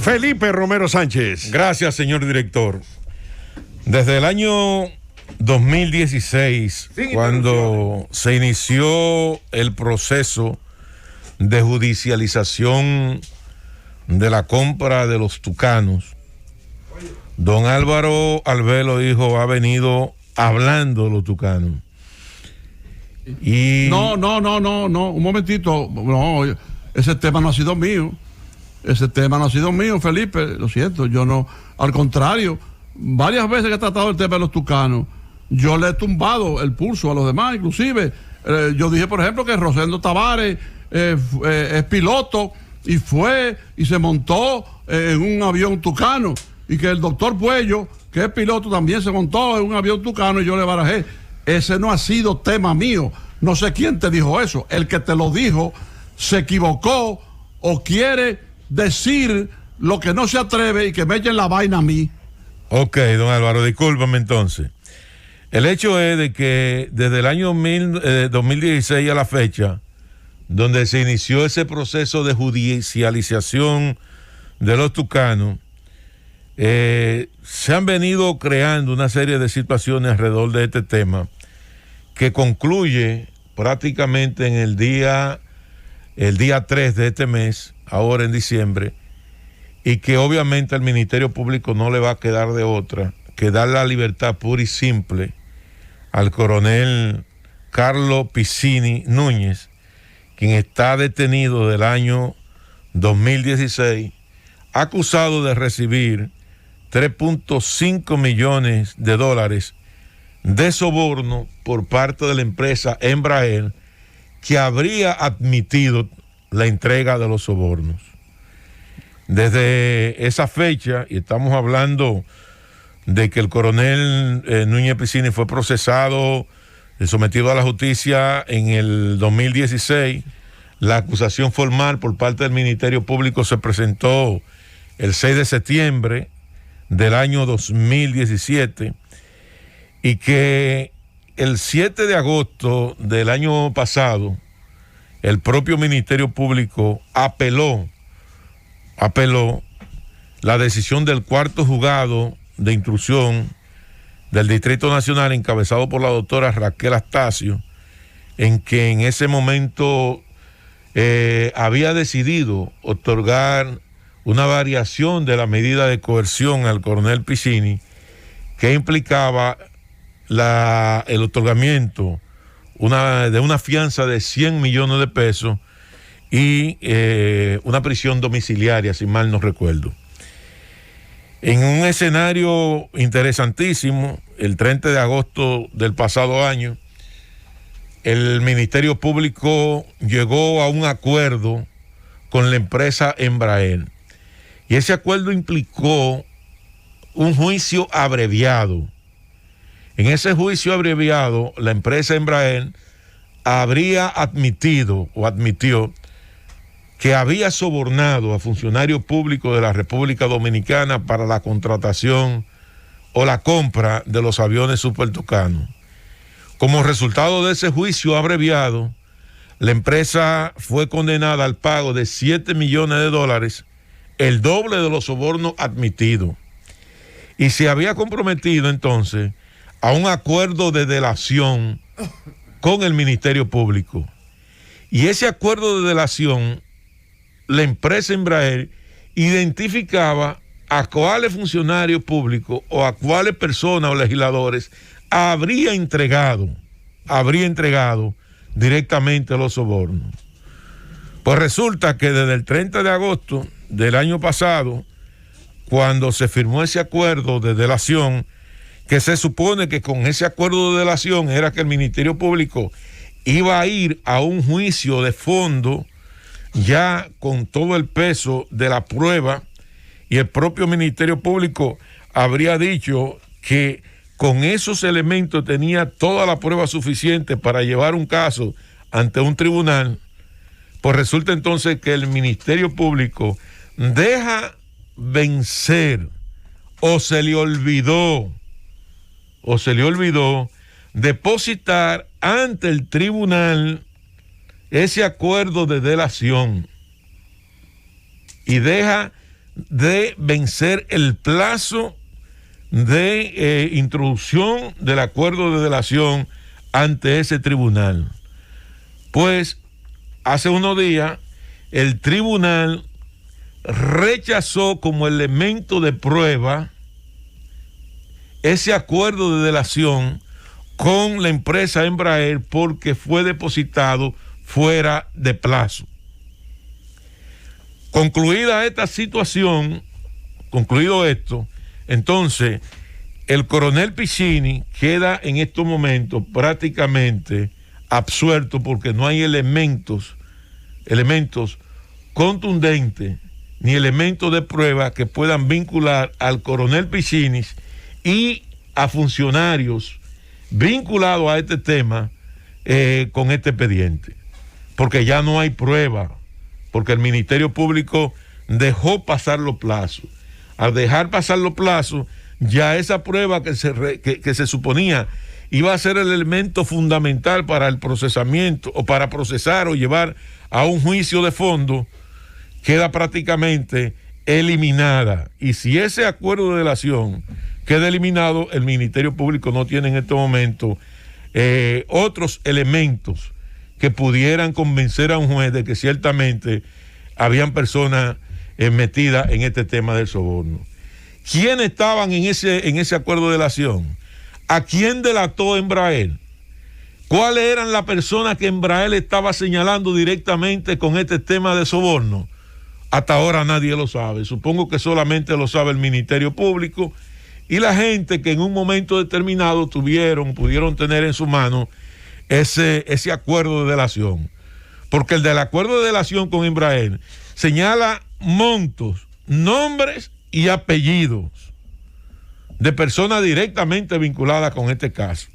Felipe Romero Sánchez. Gracias, señor director. Desde el año 2016, cuando se inició el proceso de judicialización de la compra de los Tucanos, don Álvaro Albelo, hijo, ha venido hablando de los Tucanos. Y No, un momentito. No, ese tema no ha sido mío. Felipe, lo siento, yo no. Al contrario, varias veces que he tratado el tema de los Tucanos, yo le he tumbado el pulso a los demás, inclusive. Yo dije, por ejemplo, que Rosendo Tavares es piloto y fue y se montó en un avión Tucano, y que el doctor Puello, que es piloto, también se montó en un avión Tucano, y yo le barajé. Ese no ha sido tema mío. No sé quién te dijo eso. El que te lo dijo se equivocó o quiere decir lo que no se atreve y que me echen la vaina a mí. Ok, don Álvaro, discúlpame entonces. El hecho es de que desde el año 2016 a la fecha, donde se inició ese proceso de judicialización de los Tucanos, se han venido creando una serie de situaciones alrededor de este tema que concluye prácticamente en el día 3 de este mes, ahora en diciembre, y que obviamente al Ministerio Público no le va a quedar de otra que dar la libertad pura y simple al coronel Carlos Piccini Núñez, quien está detenido del año 2016, acusado de recibir $3.5 millones de soborno por parte de la empresa Embraer, que habría admitido la entrega de los sobornos. Desde esa fecha, y estamos hablando de que el coronel Núñez Piccini fue procesado, sometido a la justicia en el 2016, la acusación formal por parte del Ministerio Público se presentó el 6 de septiembre del año 2017, y que el 7 de agosto del año pasado el propio Ministerio Público apeló la decisión del cuarto juzgado de instrucción del Distrito Nacional, encabezado por la doctora Raquel Astacio, en que en ese momento había decidido otorgar una variación de la medida de coerción al coronel Piccini, que implicaba el otorgamiento de una fianza de 100 millones de pesos y una prisión domiciliaria, si mal no recuerdo. En un escenario interesantísimo, el 30 de agosto del pasado año, el Ministerio Público llegó a un acuerdo con la empresa Embraer, y ese acuerdo implicó un juicio abreviado. En ese juicio abreviado, la empresa Embraer habría admitió que había sobornado a funcionarios públicos de la República Dominicana para la contratación o la compra de los aviones Super Tucano. Como resultado de ese juicio abreviado, la empresa fue condenada al pago de $7 millones, el doble de los sobornos admitidos, y se había comprometido entonces a un acuerdo de delación con el Ministerio Público. Y ese acuerdo de delación, la empresa Embraer identificaba a cuáles funcionarios públicos o a cuáles personas o legisladores habría entregado directamente los sobornos. Pues resulta que desde el 30 de agosto del año pasado, cuando se firmó ese acuerdo de delación, que se supone que con ese acuerdo de delación era que el Ministerio Público iba a ir a un juicio de fondo, ya con todo el peso de la prueba, y el propio Ministerio Público habría dicho que con esos elementos tenía toda la prueba suficiente para llevar un caso ante un tribunal. Pues resulta entonces que el Ministerio Público deja vencer, o se le olvidó depositar ante el tribunal ese acuerdo de delación, y deja de vencer el plazo de introducción del acuerdo de delación ante ese tribunal. Pues hace unos días el tribunal rechazó como elemento de prueba ese acuerdo de delación con la empresa Embraer porque fue depositado fuera de plazo. Concluida esta situación, concluido esto, entonces el coronel Piccini queda en estos momentos prácticamente absuelto porque no hay elementos contundentes ni elementos de prueba que puedan vincular al coronel Piccini y a funcionarios vinculados a este tema con este expediente, porque ya no hay prueba, porque el Ministerio Público dejó pasar los plazos. Al dejar pasar los plazos, ya esa prueba que se suponía iba a ser el elemento fundamental para el procesamiento o para procesar o llevar a un juicio de fondo, queda prácticamente eliminada. Y si ese acuerdo de delación queda eliminado, el Ministerio Público no tiene en este momento otros elementos que pudieran convencer a un juez de que ciertamente habían personas metidas en este tema del soborno. ¿Quiénes estaban en ese acuerdo de delación? ¿A quién delató Embraer? ¿Cuáles eran las personas que Embraer estaba señalando directamente con este tema de soborno? Hasta ahora nadie lo sabe. Supongo que solamente lo sabe el Ministerio Público y la gente que en un momento determinado pudieron tener en su mano ese acuerdo de delación. Porque el del acuerdo de delación con Embraer señala montos, nombres y apellidos de personas directamente vinculadas con este caso.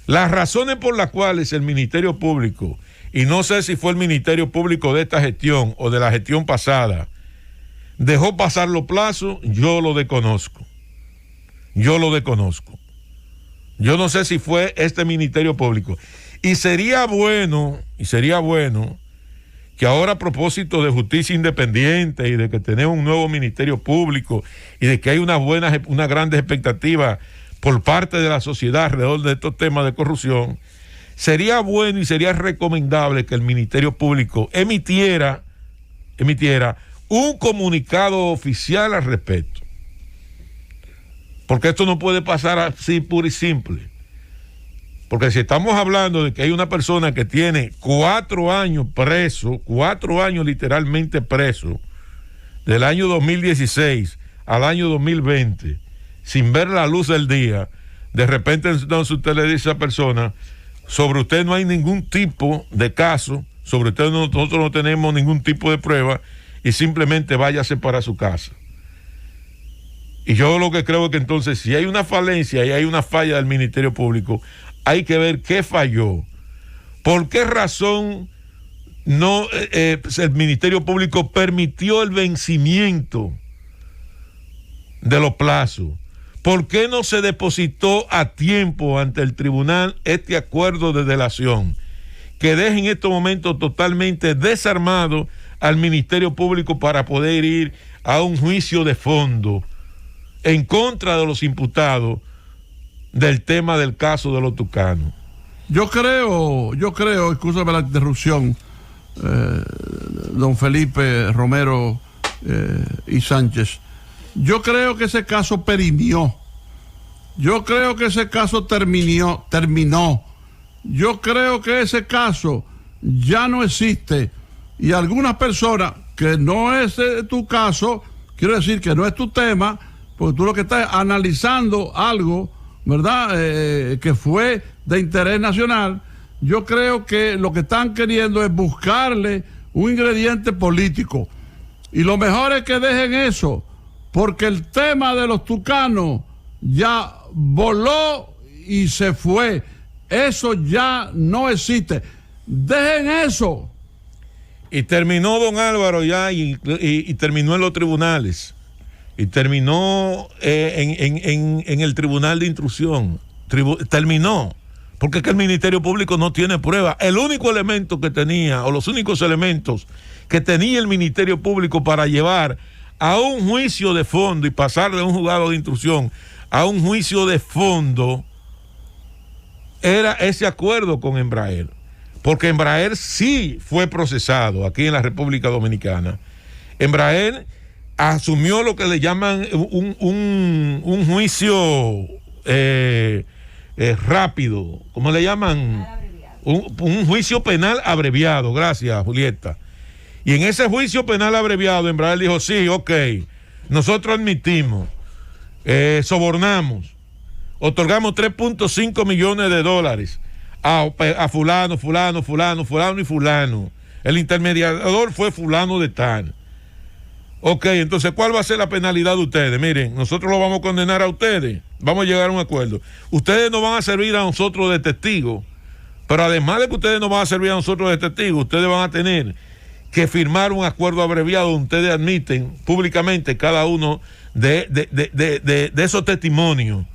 Las razones por las cuales el Ministerio Público, y no sé si fue el Ministerio Público de esta gestión o de la gestión pasada, dejó pasar los plazos, yo lo desconozco. Yo no sé si fue este Ministerio Público. Y sería bueno que ahora, a propósito de justicia independiente y de que tenemos un nuevo Ministerio Público y de que hay unas grandes expectativas por parte de la sociedad alrededor de estos temas de corrupción, sería bueno y sería recomendable que el Ministerio Público emitiera un comunicado oficial al respecto. Porque esto no puede pasar así puro y simple. Porque si estamos hablando de que hay una persona que tiene 4 años preso, 4 años literalmente preso, del año 2016 al año 2020, sin ver la luz del día, de repente entonces usted le dice a esa persona, sobre usted no hay ningún tipo de caso, sobre usted nosotros no tenemos ningún tipo de prueba y simplemente váyase para su casa. Y yo lo que creo es que entonces si hay una falencia y hay una falla del Ministerio Público, hay que ver qué falló. ¿Por qué razón el Ministerio Público permitió el vencimiento de los plazos? ¿Por qué no se depositó a tiempo ante el tribunal este acuerdo de delación que deja en estos momentos totalmente desarmado al Ministerio Público para poder ir a un juicio de fondo en contra de los imputados del tema del caso de los tucanos? Yo creo, excúsame la interrupción, don Felipe Romero y Sánchez, yo creo que ese caso perimió, yo creo que ese caso terminó, yo creo que ese caso ya no existe, y algunas personas, que no es tu caso, quiero decir que no es tu tema, porque tú lo que estás analizando algo, ¿verdad? Que fue de interés nacional. Yo creo que lo que están queriendo es buscarle un ingrediente político. Y lo mejor es que dejen eso, porque el tema de los tucanos ya voló y se fue. Eso ya no existe. Dejen eso. Y terminó, don Álvaro, ya, y terminó en los tribunales. Y terminó en el tribunal de instrucción. Terminó. Porque es que el Ministerio Público no tiene prueba. El único elemento que tenía, o los únicos elementos que tenía el Ministerio Público para llevar a un juicio de fondo y pasar de un juzgado de instrucción a un juicio de fondo era ese acuerdo con Embraer, porque Embraer sí fue procesado aquí en la República Dominicana. Embraer asumió lo que le llaman un juicio rápido, ¿cómo le llaman? Un juicio penal abreviado. Gracias, Julieta. Y en ese juicio penal abreviado, Embraer dijo, sí, ok, nosotros admitimos, sobornamos, otorgamos 3.5 millones de dólares a fulano, fulano, fulano, fulano y fulano. El intermediador fue fulano de tal. Ok, entonces, ¿cuál va a ser la penalidad de ustedes? Miren, nosotros lo vamos a condenar a ustedes, vamos a llegar a un acuerdo. Ustedes nos van a servir a nosotros de testigos, pero además de que ustedes nos van a servir a nosotros de testigos, ustedes van a tener que firmar un acuerdo abreviado donde ustedes admiten públicamente cada uno de esos testimonios,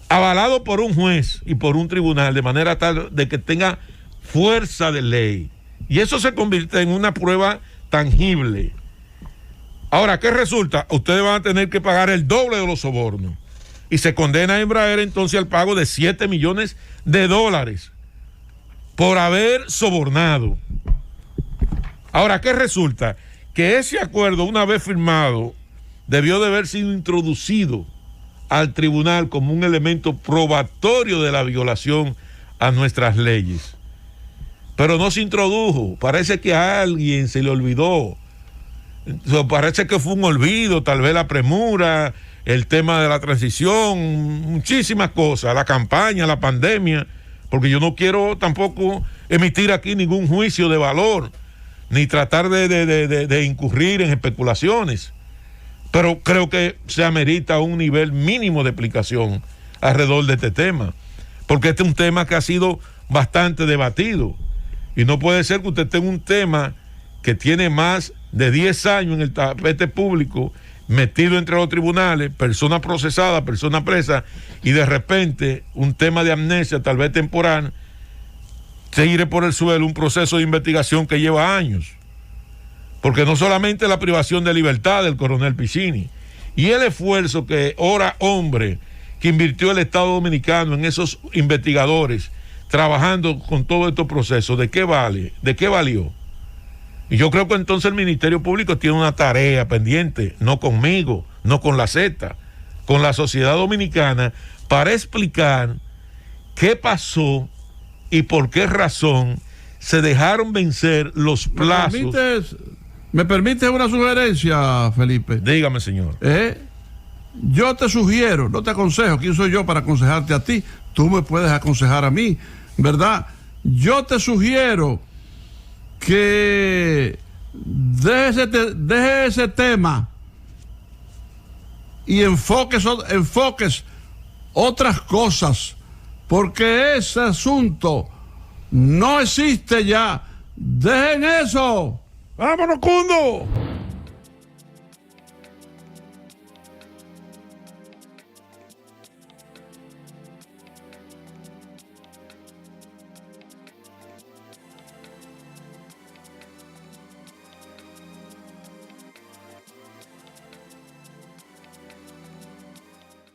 avalado por un juez y por un tribunal, de manera tal de que tenga fuerza de ley. Y eso se convierte en una prueba tangible. Ahora, ¿qué resulta? Ustedes van a tener que pagar el doble de los sobornos. Y se condena a Embraer entonces al pago de 7 millones de dólares por haber sobornado. Ahora, ¿qué resulta? Que ese acuerdo, una vez firmado, debió de haber sido introducido al tribunal como un elemento probatorio de la violación a nuestras leyes. Pero no se introdujo. Parece que a alguien se le olvidó. Parece que fue un olvido, tal vez la premura, el tema de la transición, muchísimas cosas, la campaña, la pandemia, porque yo no quiero tampoco emitir aquí ningún juicio de valor, ni tratar de incurrir en especulaciones, pero creo que se amerita un nivel mínimo de explicación alrededor de este tema, porque este es un tema que ha sido bastante debatido, y no puede ser que usted tenga un tema que tiene más de 10 años en el tapete público, metido entre los tribunales, persona procesada, persona presa, y de repente un tema de amnesia, tal vez temporal, se iré por el suelo un proceso de investigación que lleva años. Porque no solamente la privación de libertad del coronel Piccini, y el esfuerzo que hora hombre que invirtió el Estado Dominicano en esos investigadores, trabajando con todos estos procesos, ¿de qué vale? ¿De qué valió? Y yo creo que entonces el Ministerio Público tiene una tarea pendiente, no conmigo, no con la Z, con la sociedad dominicana, para explicar qué pasó y por qué razón se dejaron vencer los plazos. ¿Me permite una sugerencia, Felipe? Dígame, señor. Yo te sugiero, no te aconsejo, ¿quién soy yo para aconsejarte a ti? Tú me puedes aconsejar a mí, ¿verdad? Yo te sugiero que deje ese tema y enfoques otras cosas, porque ese asunto no existe ya. Dejen eso. ¡Vámonos, Cundo!